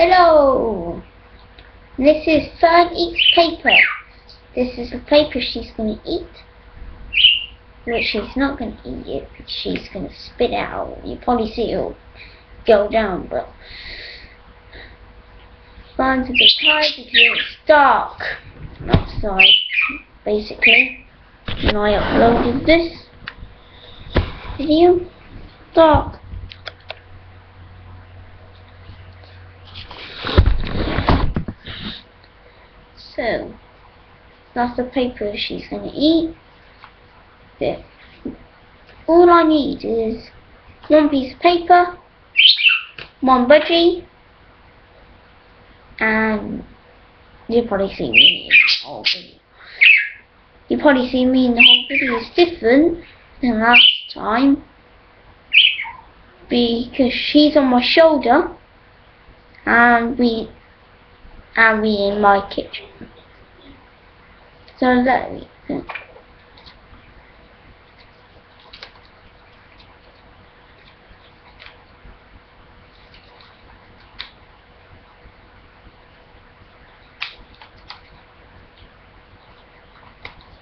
Hello! This is Fern Eats Paper. This is the paper she's going to eat. But she's not going to eat it, she's going to spit it out. You probably see it'll go down, but Fern's a bit tired because it's dark outside, basically. And I uploaded this video. Dark. So, that's the paper she's going to eat. There. All I need is one piece of paper, one budgie, and you'll probably see me in the whole video. You'll probably see me in the whole video. It's different than last time because she's on my shoulder and we in my kitchen. So that we can.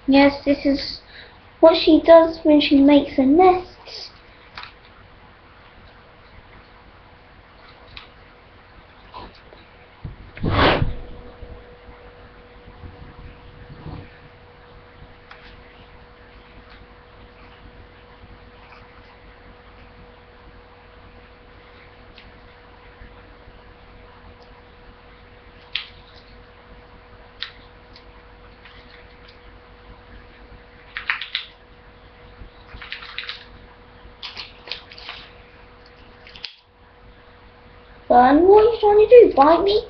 Yes, this is what she does when she makes her nests. Fern, what are you trying to do? Bite me?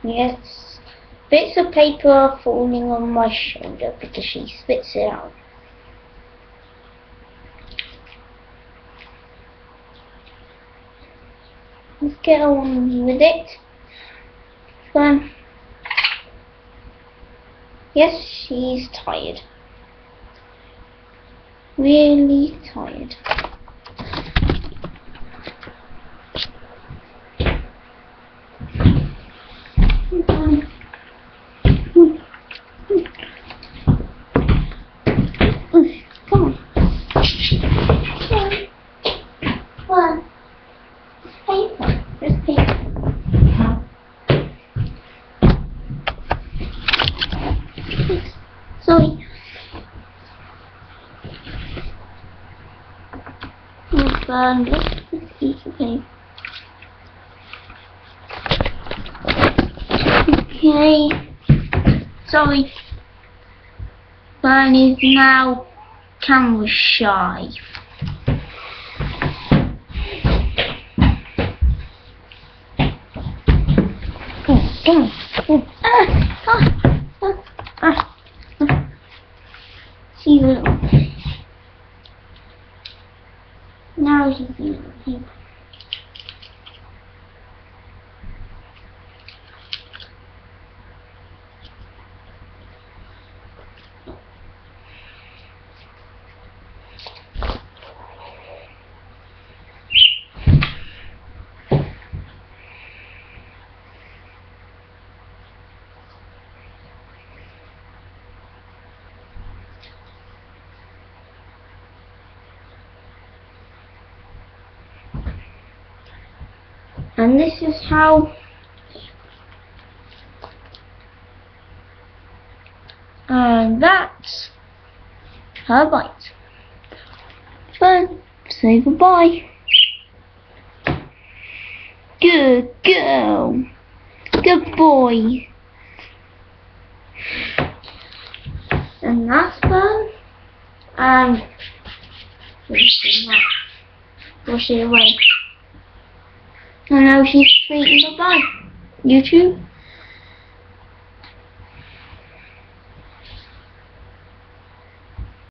Yes, bits of paper are falling on my shoulder because she spits it out. Let's get on with it. Fun. Yes, she's tired. Really tired. Come on. Fun. Paper. There's paper. Sorry. Fun. Let's piece of paper. Okay. Sorry. Fern is now camera shy. Come on. She's a little. Now she's a little paper. And this is how that's her bite. Fun. Say goodbye. Good girl. Good boy. And that's Fun. And wash it away. I know she's tweeting. Bye-bye. YouTube.